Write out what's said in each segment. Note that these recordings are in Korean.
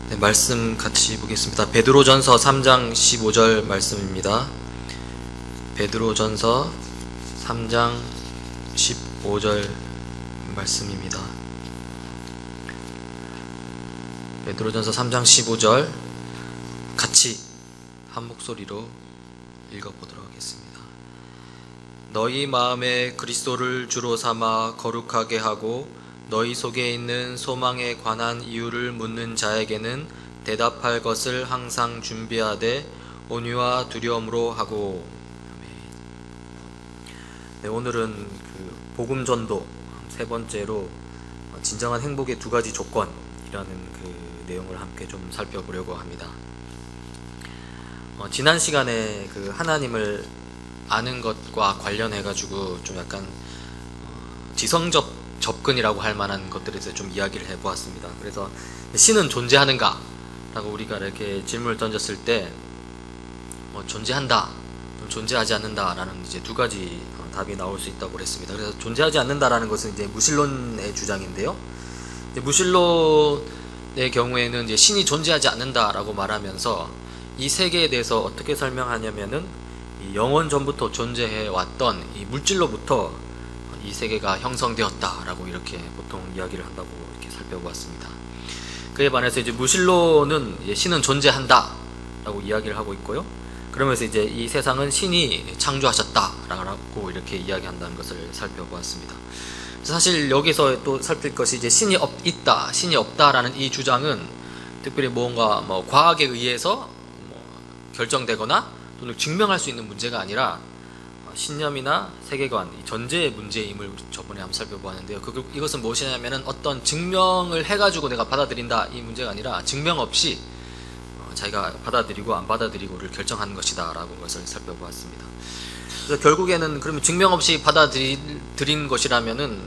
네, 말씀 같이 보겠습니다. 베드로전서 3장 15절 말씀입니다. 베드로전서 3장 15절 말씀입니다. 베드로전서 3장 15절 같이 한 목소리로 읽어보도록 하겠습니다. 너희 마음에 그리스도를 주로 삼아 거룩하게 하고 너희 속에 있는 소망에 관한 이유를 묻는 자에게는 대답할 것을 항상 준비하되 온유와 두려움으로 하고. 네, 오늘은 복음 전도 세 번째로 진정한 행복의 두 가지 조건이라는 내용을 함께 좀 살펴보려고 합니다. 지난 시간에 하나님을 아는 것과 관련해 가지고 좀 약간 지성적 접근이라고 할 만한 것들에 대해서 좀 이야기를 해보았습니다. 그래서 신은 존재하는가? 라고 우리가 이렇게 질문을 던졌을 때 존재한다, 존재하지 않는다 라는 이제 두 가지 답이 나올 수 있다고 그랬습니다. 그래서 존재하지 않는다라는 것은 이제 무신론의 주장인데요. 이제 무신론의 경우에는 이제 신이 존재하지 않는다라고 말하면서 이 세계에 대해서 어떻게 설명하냐면은 이 영원 전부터 존재해 왔던 이 물질로부터 이 세계가 형성되었다라고 이렇게 보통 이야기를 한다고 이렇게 살펴보았습니다. 그에 반해서 이제 무신론은 이제 신은 존재한다라고 이야기를 하고 있고요. 그러면서 이제 이 세상은 신이 창조하셨다라고 이렇게 이야기한다는 것을 살펴보았습니다. 사실 여기서 또 살필 것이 이제 신이 있다, 신이 없다라는 이 주장은 특별히 뭔가 과학에 의해서 결정되거나 또는 증명할 수 있는 문제가 아니라 신념이나 세계관, 전제의 문제임을 저번에 한번 살펴보았는데요. 이것은 무엇이냐면은 어떤 증명을 해가지고 내가 받아들인다 이 문제가 아니라 증명 없이 자기가 받아들이고 안 받아들이고를 결정하는 것이다 라고 것을 살펴보았습니다. 그래서 결국에는 그러면 증명 없이 받아들인 것이라면은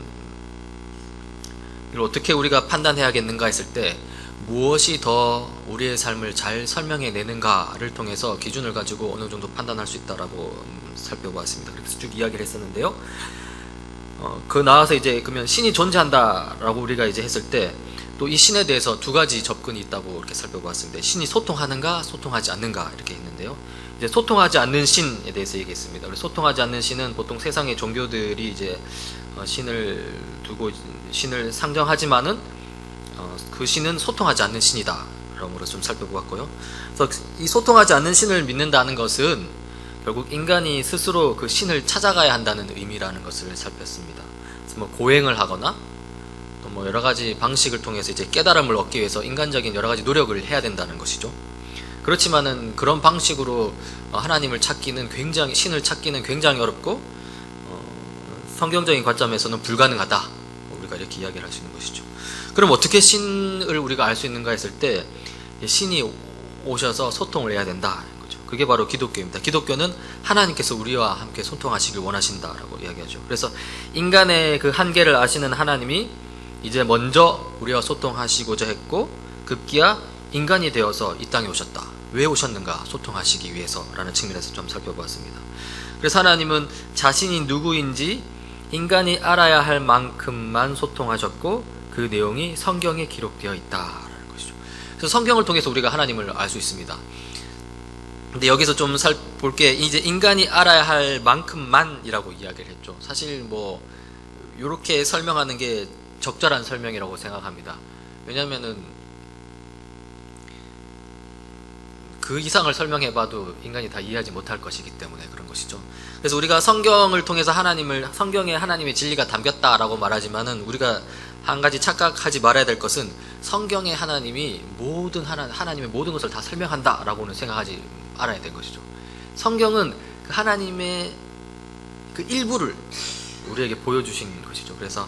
이걸 어떻게 우리가 판단해야겠는가 했을 때 무엇이 더 우리의 삶을 잘 설명해 내는가를 통해서 기준을 가지고 어느 정도 판단할 수 있다라고 살펴보았습니다. 그래서 쭉 이야기를 했었는데요. 나와서 이제 그러면 신이 존재한다라고 우리가 이제 했을 때 또 이 신에 대해서 두 가지 접근이 있다고 이렇게 살펴보았습니다. 신이 소통하는가, 소통하지 않는가 이렇게 했는데요. 이제 소통하지 않는 신에 대해서 얘기했습니다. 그래서 소통하지 않는 신은 보통 세상의 종교들이 이제 신을 두고 신을 상정하지만은 그 신은 소통하지 않는 신이다. 라고 좀 살펴보았고요. 그래서 이 소통하지 않는 신을 믿는다는 것은 결국 인간이 스스로 그 신을 찾아가야 한다는 의미라는 것을 살폈습니다. 그래서 고행을 하거나 또 여러 가지 방식을 통해서 이제 깨달음을 얻기 위해서 인간적인 여러 가지 노력을 해야 된다는 것이죠. 그렇지만은 그런 방식으로 하나님을 찾기는 굉장히, 신을 찾기는 굉장히 어렵고 성경적인 관점에서는 불가능하다. 우리가 이렇게 이야기를 할 수 있는 것이죠. 그럼 어떻게 신을 우리가 알 수 있는가 했을 때 신이 오셔서 소통을 해야 된다. 그게 바로 기독교입니다. 기독교는 하나님께서 우리와 함께 소통하시길 원하신다라고 이야기하죠. 그래서 인간의 그 한계를 아시는 하나님이 이제 먼저 우리와 소통하시고자 했고 급기야 인간이 되어서 이 땅에 오셨다. 왜 오셨는가? 소통하시기 위해서라는 측면에서 좀 살펴보았습니다. 그래서 하나님은 자신이 누구인지 인간이 알아야 할 만큼만 소통하셨고 그 내용이 성경에 기록되어 있다라는 것이죠. 그래서 성경을 통해서 우리가 하나님을 알 수 있습니다. 근데 여기서 좀 볼게 이제 인간이 알아야 할 만큼만이라고 이야기를 했죠. 사실 이렇게 설명하는 게 적절한 설명이라고 생각합니다. 왜냐하면은 그 이상을 설명해봐도 인간이 다 이해하지 못할 것이기 때문에 그런 것이죠. 그래서 우리가 성경을 통해서 성경에 하나님의 진리가 담겼다라고 말하지만은 우리가 한 가지 착각하지 말아야 될 것은 성경의 하나님이 하나님의 모든 것을 다 설명한다라고는 생각하지 알아야 될 것이죠. 성경은 그 하나님의 그 일부를 우리에게 보여주신 것이죠. 그래서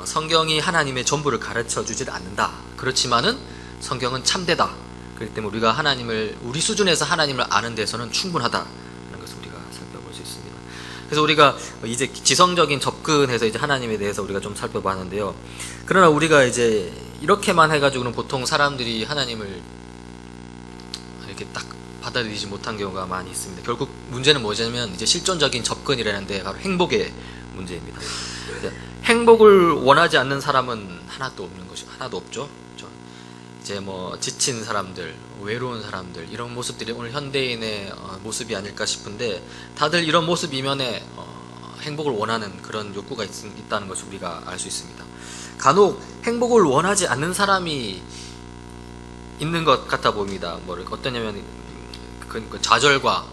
성경이 하나님의 전부를 가르쳐 주질 않는다. 그렇지만은 성경은 참되다. 그렇기 때문에 우리가 우리 수준에서 하나님을 아는 데서는 충분하다는 것을 우리가 살펴볼 수 있습니다. 그래서 우리가 이제 지성적인 접근해서 이제 하나님에 대해서 우리가 좀 살펴봤는데요. 그러나 우리가 이제 이렇게만 해가지고는 보통 사람들이 하나님을 이렇게 딱 받아들이지 못한 경우가 많이 있습니다. 결국 문제는 뭐냐면 이제 실존적인 접근이라는데 바로 행복의 문제입니다. 행복을 원하지 않는 사람은 하나도 없죠. 이제 뭐 지친 사람들, 외로운 사람들, 이런 모습들이 오늘 현대인의 모습이 아닐까 싶은데, 다들 이런 모습 이면에 행복을 원하는 그런 욕구가 있다는 것을 우리가 알 수 있습니다. 간혹 행복을 원하지 않는 사람이 있는 것 같아 보입니다. 어떠냐면 그 좌절과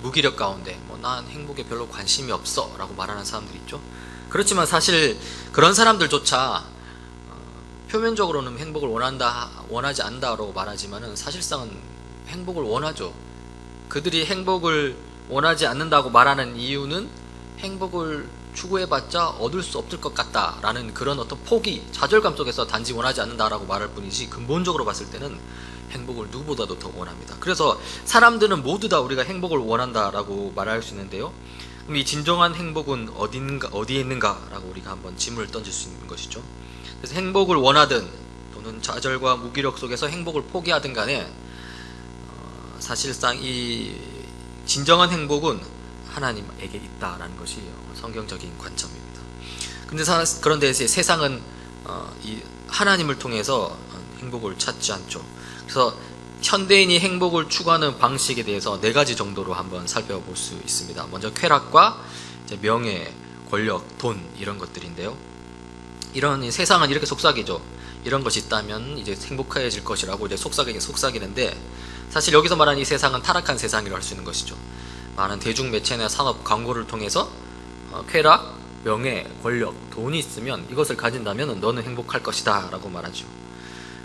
무기력 가운데 난 행복에 별로 관심이 없어 라고 말하는 사람들이 있죠. 그렇지만 사실 그런 사람들조차 표면적으로는 행복을 원하지 않는다라고 말하지만은 사실상은 행복을 원하죠. 그들이 행복을 원하지 않는다고 말하는 이유는 행복을 추구해봤자 얻을 수 없을 것 같다라는 그런 어떤 포기, 좌절감 속에서 단지 원하지 않는다라고 말할 뿐이지, 근본적으로 봤을 때는 행복을 누구보다도 더 원합니다. 그래서 사람들은 모두 다 우리가 행복을 원한다라고 말할 수 있는데요. 그럼 이 진정한 행복은 어디에 있는가라고 우리가 한번 질문을 던질 수 있는 것이죠. 그래서 행복을 원하든 또는 좌절과 무기력 속에서 행복을 포기하든 간에 사실상 이 진정한 행복은 하나님에게 있다라는 것이 성경적인 관점입니다. 그런데 세상은 이 하나님을 통해서 행복을 찾지 않죠. 그래서 현대인이 행복을 추구하는 방식에 대해서 4가지 정도로 한번 살펴볼 수 있습니다. 먼저 쾌락과 이제 명예, 권력, 돈, 이런 것들인데요. 이런 세상은 이렇게 속삭이죠. 이런 것이 있다면 이제 행복해질 것이라고 이제 속삭이는데, 사실 여기서 말하는 이 세상은 타락한 세상이라고 할 수 있는 것이죠. 많은 대중매체나 산업 광고를 통해서 쾌락, 명예, 권력, 돈이 있으면, 이것을 가진다면 너는 행복할 것이다 라고 말하죠.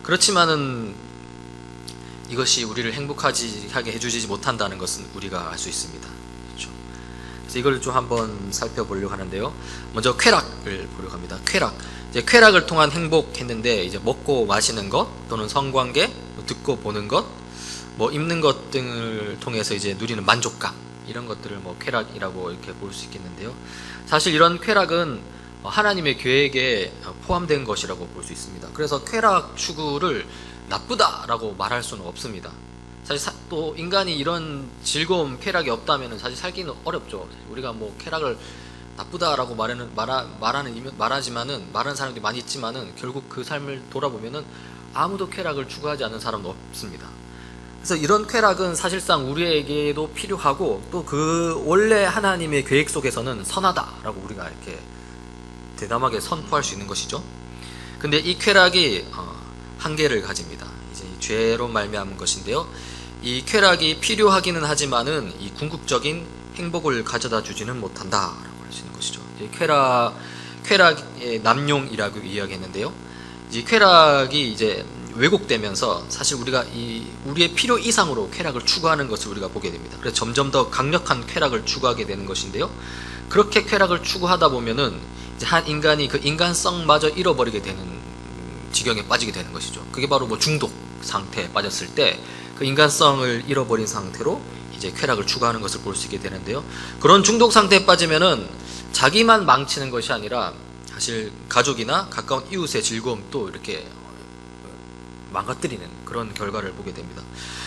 그렇지만은 이것이 우리를 행복하게 해주지 못한다는 것은 우리가 알 수 있습니다. 그렇죠? 그래서 이걸 좀 한번 살펴보려고 하는데요. 먼저 쾌락을 보려고 합니다. 이제 쾌락을 통한 행복했는데, 이제 먹고 마시는 것, 또는 성관계, 듣고 보는 것, 입는 것 등을 통해서 이제 누리는 만족감, 이런 것들을 쾌락이라고 이렇게 볼 수 있겠는데요. 사실 이런 쾌락은 하나님의 계획에 포함된 것이라고 볼 수 있습니다. 그래서 쾌락 추구를 나쁘다라고 말할 수는 없습니다. 사실 또 인간이 이런 즐거움, 쾌락이 없다면 사실 살기는 어렵죠. 우리가 쾌락을 나쁘다라고 말하는 사람들이 많이 있지만은, 결국 그 삶을 돌아보면은 아무도 쾌락을 추구하지 않는 사람은 없습니다. 그래서 이런 쾌락은 사실상 우리에게도 필요하고, 또 그 원래 하나님의 계획 속에서는 선하다라고 우리가 이렇게 대담하게 선포할 수 있는 것이죠. 근데 이 쾌락이 한계를 가집니다. 이제 죄로 말미암은 것인데요. 이 쾌락이 필요하기는 하지만은 이 궁극적인 행복을 가져다 주지는 못한다라고 할 수 있는 것이죠. 쾌락의 남용이라고 이야기했는데요. 이 쾌락이 이제 왜곡되면서 사실 우리가 우리의 필요 이상으로 쾌락을 추구하는 것을 우리가 보게 됩니다. 그래서 점점 더 강력한 쾌락을 추구하게 되는 것인데요. 그렇게 쾌락을 추구하다 보면은 이제 한 인간이 그 인간성마저 잃어버리게 되는 지경에 빠지게 되는 것이죠. 그게 바로 중독 상태에 빠졌을 때 그 인간성을 잃어버린 상태로 이제 쾌락을 추구하는 것을 볼 수 있게 되는데요. 그런 중독 상태에 빠지면은 자기만 망치는 것이 아니라 사실 가족이나 가까운 이웃의 즐거움도 이렇게 망가뜨리는 그런 결과를 보게 됩니다.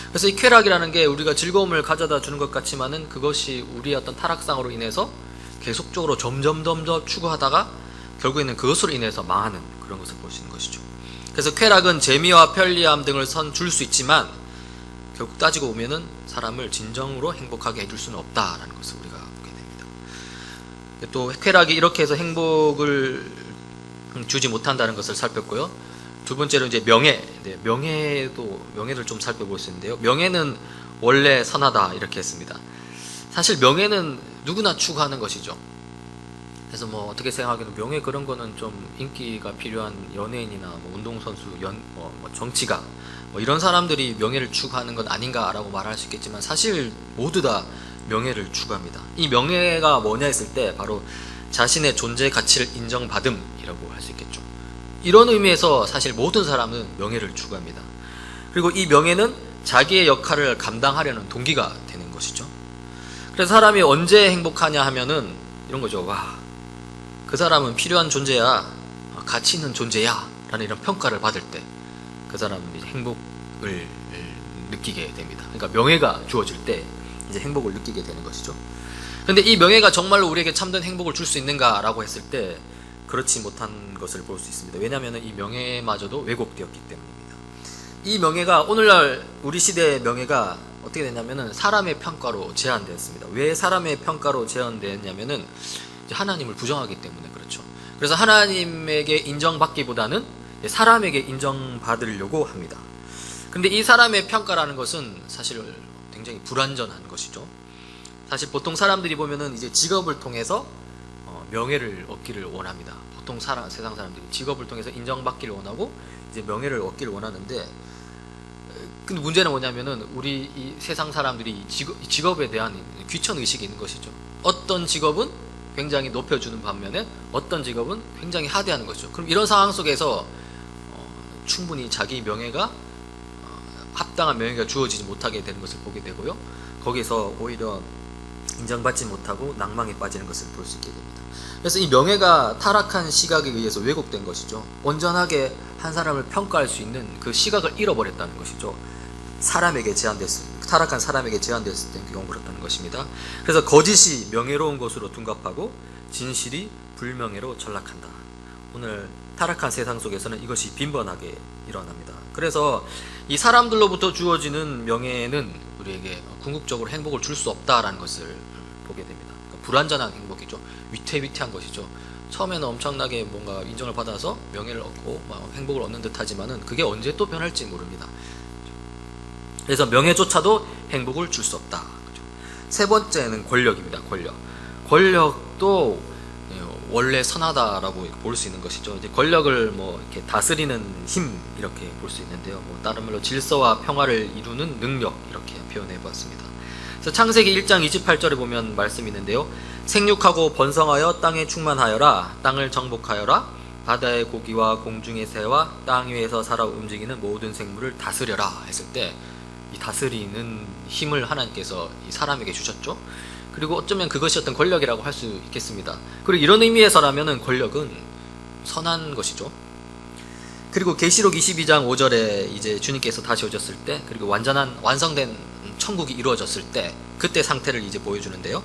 그래서 이 쾌락이라는 게 우리가 즐거움을 가져다 주는 것 같지만은, 그것이 우리의 어떤 타락상으로 인해서 계속적으로 점점 더 추구하다가 결국에는 그것으로 인해서 망하는 그런 것을 볼 수 있는 것이죠. 그래서 쾌락은 재미와 편리함 등을 줄 수 있지만, 결국 따지고 보면은 사람을 진정으로 행복하게 해줄 수는 없다라는 것을 우리가 보게 됩니다. 또 쾌락이 이렇게 해서 행복을 주지 못한다는 것을 살폈고요. 두 번째로 이제 명예. 명예를 좀 살펴볼 수 있는데요. 명예는 원래 선하다 이렇게 했습니다. 사실 명예는 누구나 추구하는 것이죠. 그래서 어떻게 생각하기는 명예 그런 거는 좀 인기가 필요한 연예인이나 운동선수, 정치가 이런 사람들이 명예를 추구하는 건 아닌가라고 말할 수 있겠지만, 사실 모두 다 명예를 추구합니다. 이 명예가 뭐냐 했을 때 바로 자신의 존재 가치를 인정받음이라고 할 수 있겠죠. 이런 의미에서 사실 모든 사람은 명예를 추구합니다. 그리고 이 명예는 자기의 역할을 감당하려는 동기가 되는 것이죠. 그래서 사람이 언제 행복하냐 하면은 이런 거죠. 그 사람은 필요한 존재야, 가치 있는 존재야 라는 이런 평가를 받을 때 그 사람은 이제 행복을 느끼게 됩니다. 그러니까 명예가 주어질 때 이제 행복을 느끼게 되는 것이죠. 그런데 이 명예가 정말로 우리에게 참된 행복을 줄 수 있는가라고 했을 때 그렇지 못한 것을 볼 수 있습니다. 왜냐하면 이 명예마저도 왜곡되었기 때문입니다. 이 명예가 오늘날 우리 시대의 명예가 어떻게 됐냐면은 사람의 평가로 제한되었습니다. 왜 사람의 평가로 제한되었냐면은 이제 하나님을 부정하기 때문에 그렇죠. 그래서 하나님에게 인정받기보다는 사람에게 인정받으려고 합니다. 근데 이 사람의 평가라는 것은 사실 굉장히 불완전한 것이죠. 사실 보통 사람들이 보면은 이제 직업을 통해서 명예를 얻기를 원합니다. 보통 세상 사람들이 직업을 통해서 인정받기를 원하고 이제 명예를 얻기를 원하는데, 근데 문제는 뭐냐면은 우리 이 세상 사람들이 직업에 대한 귀천 의식이 있는 것이죠. 어떤 직업은 굉장히 높여주는 반면에 어떤 직업은 굉장히 하대하는 것이죠. 그럼 이런 상황 속에서 충분히 자기 명예가 합당한 명예가 주어지지 못하게 되는 것을 보게 되고요. 거기서 오히려 인정받지 못하고 낭망에 빠지는 것을 볼 수 있게 됩니다. 그래서 이 명예가 타락한 시각에 의해서 왜곡된 것이죠. 온전하게 한 사람을 평가할 수 있는 그 시각을 잃어버렸다는 것이죠. 타락한 사람에게 제한됐을 때 경우 그렇다는 것입니다. 그래서 거짓이 명예로운 것으로 둔갑하고 진실이 불명예로 전락한다. 오늘 타락한 세상 속에서는 이것이 빈번하게 일어납니다. 그래서 이 사람들로부터 주어지는 명예는 우리에게 궁극적으로 행복을 줄 수 없다라는 것을 보게 됩니다. 그러니까 불완전한 행복이죠. 위태위태한 것이죠. 처음에는 엄청나게 뭔가 인정을 받아서 명예를 얻고 행복을 얻는 듯 하지만은 그게 언제 또 변할지 모릅니다. 그래서 명예조차도 행복을 줄 수 없다. 세 번째는 권력입니다. 권력도 원래 선하다라고 볼 수 있는 것이죠. 이제 권력을 이렇게 다스리는 힘 이렇게 볼 수 있는데요. 다른 말로 질서와 평화를 이루는 능력 이렇게 표현해 보았습니다. 그래서 창세기 1장 28절에 보면 말씀이 있는데요. 생육하고 번성하여 땅에 충만하여라. 땅을 정복하여라. 바다의 고기와 공중의 새와 땅 위에서 살아 움직이는 모든 생물을 다스려라 했을 때 이 다스리는 힘을 하나님께서 이 사람에게 주셨죠. 그리고 어쩌면 그것이 어떤 권력이라고 할 수 있겠습니다. 그리고 이런 의미에서라면은 권력은 선한 것이죠. 그리고 계시록 22장 5절에 이제 주님께서 다시 오셨을 때, 그리고 완성된 천국이 이루어졌을 때, 그때 상태를 이제 보여주는데요.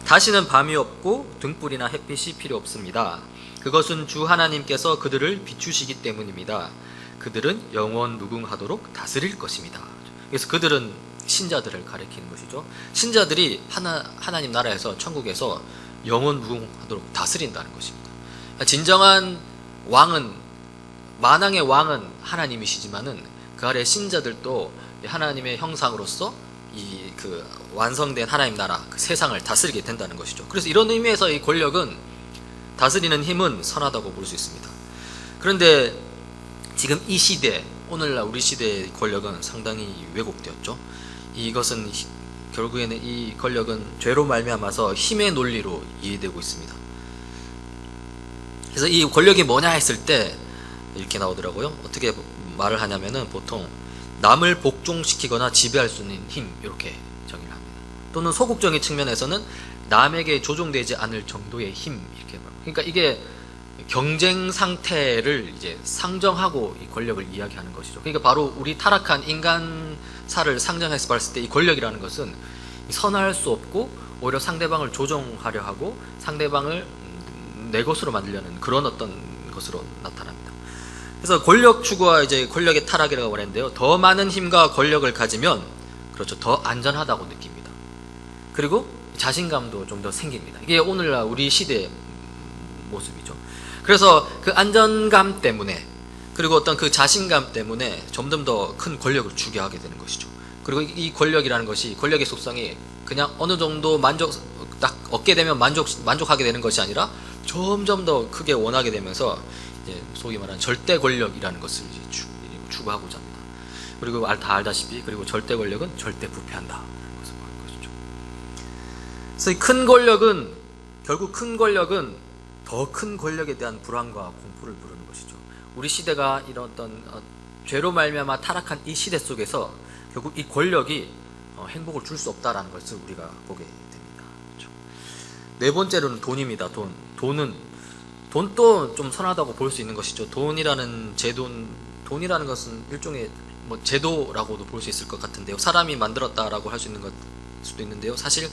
다시는 밤이 없고 등불이나 햇빛이 필요 없습니다. 그것은 주 하나님께서 그들을 비추시기 때문입니다. 그들은 영원 무궁하도록 다스릴 것입니다. 그래서 그들은 신자들을 가리키는 것이죠. 신자들이 하나님 나라에서 천국에서 영원 무궁하도록 다스린다는 것입니다. 진정한 왕은, 만왕의 왕은 하나님이시지만은 그 아래 신자들도 하나님의 형상으로서 이 그 완성된 하나님 나라, 그 세상을 다스리게 된다는 것이죠. 그래서 이런 의미에서 이 권력은, 다스리는 힘은 선하다고 볼 수 있습니다. 그런데 지금 이 시대, 오늘날 우리 시대의 권력은 상당히 왜곡되었죠. 이것은 결국에는 이 권력은 죄로 말미암아서 힘의 논리로 이해되고 있습니다. 그래서 이 권력이 뭐냐 했을 때 이렇게 나오더라고요. 어떻게 말을 하냐면은 보통 남을 복종시키거나 지배할 수 있는 힘 이렇게 정의를 합니다. 또는 소극적인 측면에서는 남에게 조종되지 않을 정도의 힘 이렇게 말합니다. 그러니까 이게 경쟁 상태를 이제 상정하고 이 권력을 이야기하는 것이죠. 그러니까 바로 우리 타락한 인간사를 상정해서 봤을 때 이 권력이라는 것은 선할 수 없고 오히려 상대방을 조종하려 하고 상대방을 내 것으로 만들려는 그런 어떤 것으로 나타납니다. 그래서 권력 추구와 이제 권력의 타락이라고 말했는데요. 더 많은 힘과 권력을 가지면 그렇죠. 더 안전하다고 느낍니다. 그리고 자신감도 좀 더 생깁니다. 이게 오늘날 우리 시대의 모습이죠. 그래서 그 안전감 때문에, 그리고 어떤 그 자신감 때문에 점점 더 큰 권력을 주게 하게 되는 것이죠. 그리고 이 권력이라는 것이, 권력의 속성이 그냥 어느 정도 딱 얻게 되면 만족하게 되는 것이 아니라 점점 더 크게 원하게 되면서 이제 소위 말하는 절대 권력이라는 것을 이제 추구하고자 합니다. 그리고 다 알다시피, 그리고 절대 권력은 절대 부패한다. 그래서 말하는 것이죠. 그래서 이 결국 큰 권력은 더 큰 권력에 대한 불안과 공포를 부르는 것이죠. 우리 시대가 이런 어떤 죄로 말미암아 타락한 이 시대 속에서 결국 이 권력이 행복을 줄 수 없다라는 것을 우리가 보게 됩니다. 그렇죠? 네 번째로는 돈입니다. 돈도 좀 선하다고 볼 수 있는 것이죠. 돈이라는 것은 일종의 제도라고도 볼 수 있을 것 같은데요. 사람이 만들었다라고 할 수 있는 것 수도 있는데요. 사실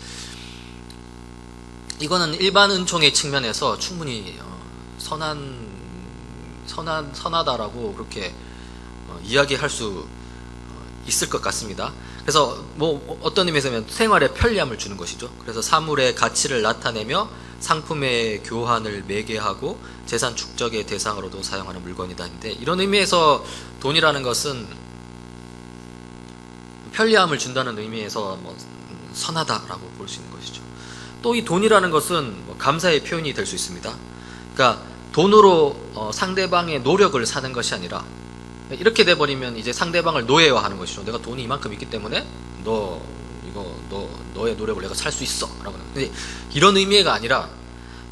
이거는 일반 은총의 측면에서 충분히 선하다라고 그렇게 이야기할 수 있을 것 같습니다. 그래서 뭐 어떤 의미에서는 생활에 편리함을 주는 것이죠. 그래서 사물의 가치를 나타내며 상품의 교환을 매개하고 재산 축적의 대상으로도 사용하는 물건이다. 인데 이런 의미에서 돈이라는 것은 편리함을 준다는 의미에서 뭐 선하다라고 볼 수 있는 것이죠. 또 이 돈이라는 것은 뭐 감사의 표현이 될 수 있습니다. 그러니까 돈으로 상대방의 노력을 사는 것이 아니라 이렇게 돼버리면 이제 상대방을 노예화하는 것이죠. 내가 돈이 이만큼 있기 때문에 너의 노력을 내가 살 수 있어 라고. 근데 이런 의미가 아니라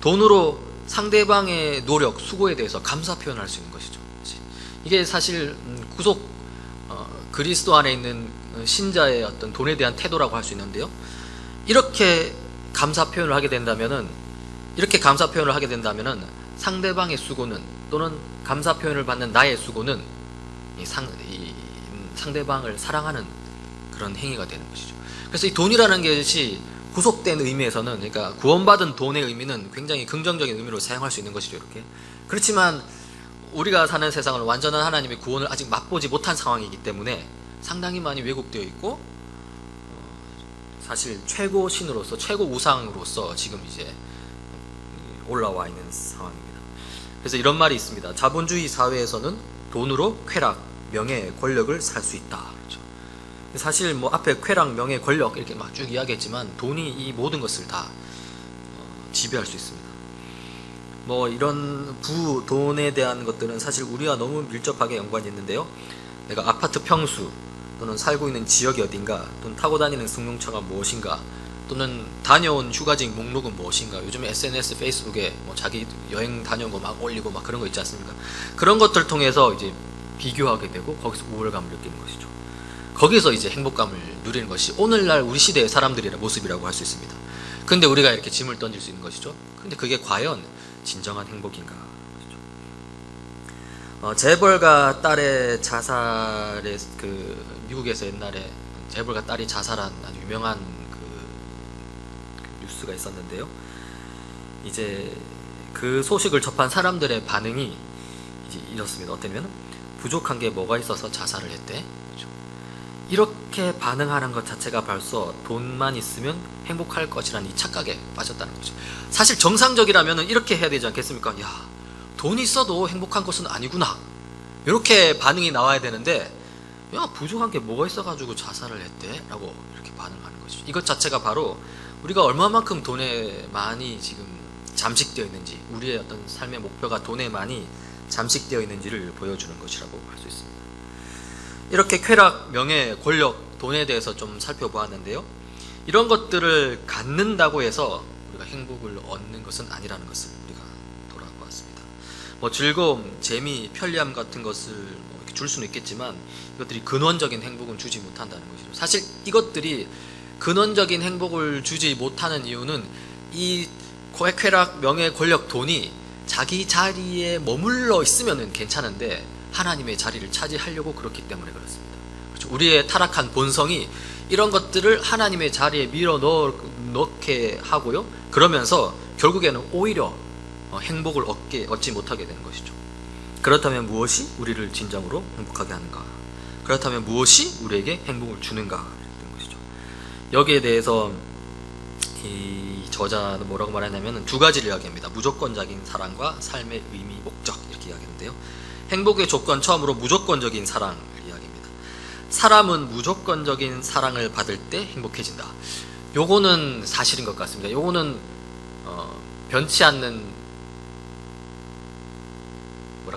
돈으로 상대방의 노력, 수고에 대해서 감사 표현을 할 수 있는 것이죠. 이게 사실 구속 그리스도 안에 있는 신자의 어떤 돈에 대한 태도라고 할 수 있는데요. 이렇게 감사 표현을 하게 된다면은 상대방의 수고는, 또는 감사 표현을 받는 나의 수고는 상대방을 사랑하는 그런 행위가 되는 것이죠. 그래서 이 돈이라는 것이 구속된 의미에서는, 그러니까 구원받은 돈의 의미는 굉장히 긍정적인 의미로 사용할 수 있는 것이죠. 이렇게. 그렇지만 우리가 사는 세상은 완전한 하나님의 구원을 아직 맛보지 못한 상황이기 때문에 상당히 많이 왜곡되어 있고, 사실 최고 신으로서, 최고 우상으로서 지금 이제 올라와 있는 상황입니다. 그래서 이런 말이 있습니다. 자본주의 사회에서는 돈으로 쾌락, 명예, 권력을 살 수 있다. 그렇죠. 사실 뭐 앞에 쾌락, 명예, 권력 이렇게 막 쭉 이야기했지만 돈이 이 모든 것을 다 지배할 수 있습니다. 뭐 이런 돈에 대한 것들은 사실 우리와 너무 밀접하게 연관이 있는데요. 내가 아파트 평수, 또는 살고 있는 지역이 어딘가, 또는 타고 다니는 승용차가 무엇인가, 또는 다녀온 휴가지 목록은 무엇인가. 요즘에 SNS, 페이스북에 뭐 자기 여행 다녀온 거 막 올리고 막 그런 거 있지 않습니까? 그런 것들 통해서 이제 비교하게 되고 거기서 우월감을 느끼는 것이죠. 거기서 이제 행복감을 누리는 것이 오늘날 우리 시대의 사람들의 모습이라고 할 수 있습니다. 근데 우리가 이렇게 짐을 던질 수 있는 것이죠. 근데 그게 과연 진정한 행복인가? 재벌가 딸의 자살에, 미국에서 옛날에 재벌가 딸이 자살한 아주 유명한 그 뉴스가 있었는데요. 이제 그 소식을 접한 사람들의 반응이 이제 이렇습니다. 어떠면 부족한 게 뭐가 있어서 자살을 했대. 그렇죠? 이렇게 반응하는 것 자체가 벌써 돈만 있으면 행복할 것이라는 이 착각에 빠졌다는 거죠. 사실 정상적이라면 이렇게 해야 되지 않겠습니까? 야, 돈이 있어도 행복한 것은 아니구나, 이렇게 반응이 나와야 되는데, 야, 부족한 게 뭐가 있어가지고 자살을 했대? 라고 이렇게 반응하는 거죠. 이것 자체가 바로 우리가 얼마만큼 돈에 많이 지금 잠식되어 있는지, 우리의 어떤 삶의 목표가 돈에 많이 잠식되어 있는지를 보여주는 것이라고 할 수 있습니다. 이렇게 쾌락, 명예, 권력, 돈에 대해서 좀 살펴보았는데요. 이런 것들을 갖는다고 해서 우리가 행복을 얻는 것은 아니라는 것을 우리가 돌아보았습니다. 뭐 즐거움, 재미, 편리함 같은 것을 뭐 이렇게 줄 수는 있겠지만 이것들이 근원적인 행복은 주지 못한다는 것이죠. 사실 이것들이 근원적인 행복을 주지 못하는 이유는 이 쾌락, 명예, 권력, 돈이 자기 자리에 머물러 있으면 괜찮은데 하나님의 자리를 차지하려고 그렇기 때문에 그렇습니다. 그렇죠? 우리의 타락한 본성이 이런 것들을 하나님의 자리에 밀어 넣게 하고요. 그러면서 결국에는 오히려 행복을 얻지 못하게 되는 것이죠. 그렇다면 무엇이 우리를 진정으로 행복하게 하는가? 그렇다면 무엇이 우리에게 행복을 주는가? 이런 것이죠. 여기에 대해서 이 저자는 뭐라고 말하냐면 두 가지를 이야기합니다. 무조건적인 사랑과 삶의 의미, 목적, 이렇게 이야기하는데요. 행복의 조건, 처음으로 무조건적인 사랑을 이야기합니다. 사람은 무조건적인 사랑을 받을 때 행복해진다. 요거는 사실인 것 같습니다. 요거는 변치 않는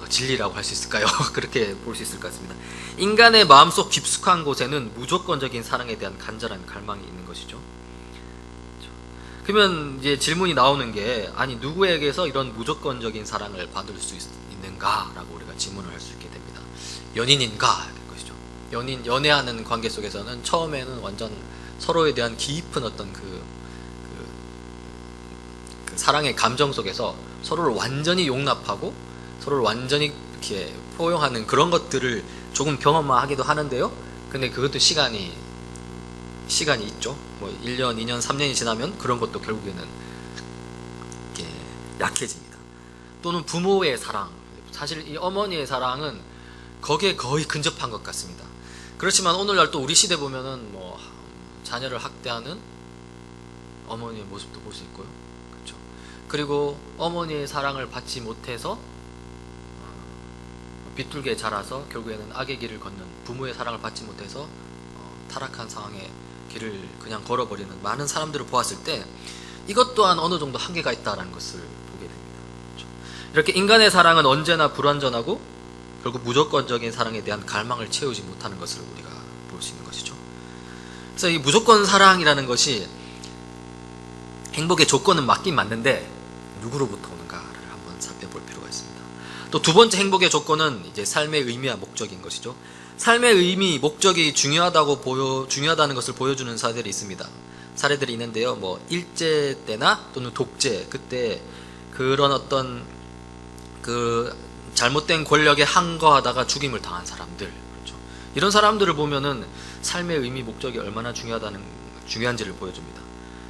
진리라고 할 수 있을까요? 그렇게 볼 수 있을 것 같습니다. 인간의 마음속 깊숙한 곳에는 무조건적인 사랑에 대한 간절한 갈망이 있는 것이죠. 그러면 이제 질문이 나오는 게, 아니 누구에게서 이런 무조건적인 사랑을 받을 수 있는가라고 우리가 질문을 할 수 있게 됩니다. 연인인가? 될 것이죠. 연애하는 관계 속에서는 처음에는 완전 서로에 대한 깊은 어떤 그 사랑의 감정 속에서 서로를 완전히 용납하고 서로를 완전히 이렇게 포용하는 그런 것들을 조금 경험하기도 하는데요. 근데 그것도 시간이 있죠. 뭐 1년, 2년, 3년이 지나면 그런 것도 결국에는 이렇게 약해집니다. 또는 부모의 사랑, 사실 이 어머니의 사랑은 거기에 거의 근접한 것 같습니다. 그렇지만 오늘날 또 우리 시대 보면은 뭐 자녀를 학대하는 어머니의 모습도 볼 수 있고요. 그렇죠. 그리고 어머니의 사랑을 받지 못해서 비뚤게 자라서 결국에는 악의 길을 걷는, 부모의 사랑을 받지 못해서 타락한 상황에 길을 그냥 걸어버리는 많은 사람들을 보았을 때 이것 또한 어느 정도 한계가 있다는 것을 보게 됩니다. 그렇죠. 이렇게 인간의 사랑은 언제나 불완전하고 결국 무조건적인 사랑에 대한 갈망을 채우지 못하는 것을 우리가 볼 수 있는 것이죠. 그래서 이 무조건 사랑이라는 것이 행복의 조건은 맞긴 맞는데 누구로부터 오는가를 한번 살펴볼 필요가 있습니다. 또 두 번째 행복의 조건은 이제 삶의 의미와 목적인 것이죠. 삶의 의미, 목적이 중요하다는 것을 보여주는 사례들이 있습니다. 사례들이 있는데요. 뭐 일제 때나 또는 독재, 그때 그런 어떤 그 잘못된 권력에 항거하다가 죽임을 당한 사람들, 그렇죠. 이런 사람들을 보면은 삶의 의미, 목적이 얼마나 중요한지를 보여줍니다.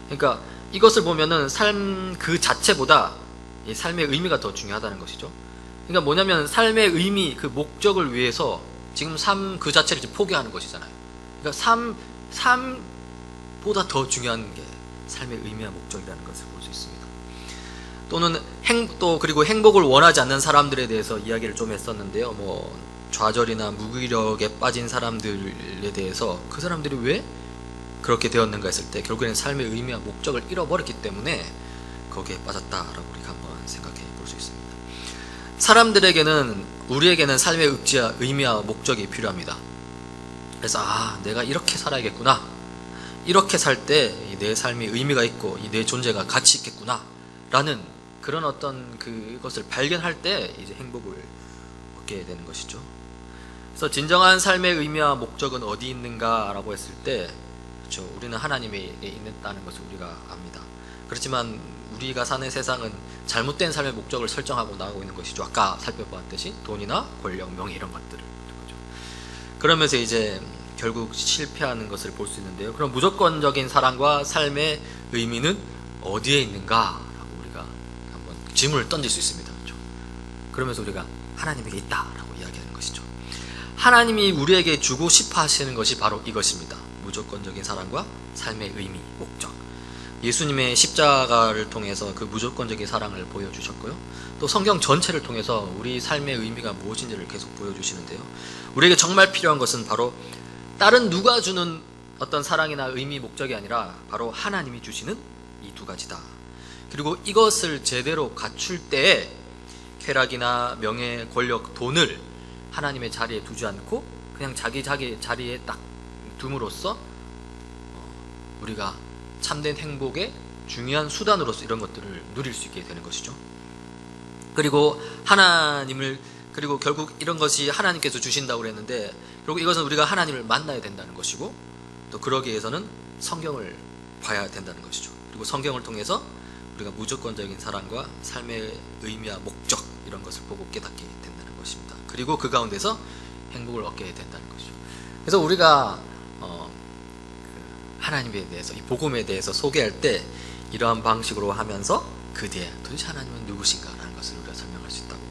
그러니까 이것을 보면은 삶 그 자체보다 이 삶의 의미가 더 중요하다는 것이죠. 그러니까 뭐냐면 삶의 의미, 그 목적을 위해서 지금 삶 그 자체를 이제 포기하는 것이잖아요. 그러니까 삶보다 더 중요한 게 삶의 의미와 목적이라는 것을 볼 수 있습니다. 또는 그리고 행복을 원하지 않는 사람들에 대해서 이야기를 좀 했었는데요. 뭐 좌절이나 무기력에 빠진 사람들에 대해서 그 사람들이 왜 그렇게 되었는가 했을 때 결국에는 삶의 의미와 목적을 잃어버렸기 때문에 거기에 빠졌다라고 우리가 한번 생각해 볼 수 있습니다. 우리에게는 삶의 의미와 목적이 필요합니다. 그래서 내가 이렇게 살아야겠구나, 이렇게 살 때 내 삶이 의미가 있고 내 존재가 가치 있겠구나 라는 그런 어떤 그것을 발견할 때 이제 행복을 얻게 되는 것이죠. 그래서 진정한 삶의 의미와 목적은 어디 있는가라고 했을 때, 그렇죠, 우리는 하나님에 있다는 것을 우리가 압니다. 그렇지만 우리가 사는 세상은 잘못된 삶의 목적을 설정하고 나가고 있는 것이죠. 아까 살펴보았듯이 돈이나 권력, 명예 이런 것들을. 그렇죠. 그러면서 이제 결국 실패하는 것을 볼 수 있는데요. 그럼 무조건적인 사랑과 삶의 의미는 어디에 있는가라고 우리가 한번 질문을 던질 수 있습니다. 그렇죠. 그러면서 우리가 하나님에게 있다라고 이야기하는 것이죠. 하나님이 우리에게 주고 싶어 하시는 것이 바로 이것입니다. 무조건적인 사랑과 삶의 의미, 목적. 예수님의 십자가를 통해서 그 무조건적인 사랑을 보여주셨고요. 또 성경 전체를 통해서 우리 삶의 의미가 무엇인지를 계속 보여주시는데요. 우리에게 정말 필요한 것은 바로 다른 누가 주는 어떤 사랑이나 의미, 목적이 아니라 바로 하나님이 주시는 이 두 가지다. 그리고 이것을 제대로 갖출 때에 쾌락이나 명예, 권력, 돈을 하나님의 자리에 두지 않고 그냥 자기 자리에 딱 둠으로써 우리가 참된 행복의 중요한 수단으로서 이런 것들을 누릴 수 있게 되는 것이죠. 그리고 그리고 결국 이런 것이 하나님께서 주신다고 그랬는데, 결국 이것은 우리가 하나님을 만나야 된다는 것이고, 또 그러기 위해서는 성경을 봐야 된다는 것이죠. 그리고 성경을 통해서 우리가 무조건적인 사랑과 삶의 의미와 목적 이런 것을 보고 깨닫게 된다는 것입니다. 그리고 그 가운데서 행복을 얻게 된다는 것이죠. 그래서 우리가 하나님에 대해서, 이 복음에 대해서 소개할 때 이러한 방식으로 하면서 그 뒤에 도대체 하나님은 누구신가 라는 것을 우리가 설명할 수 있다고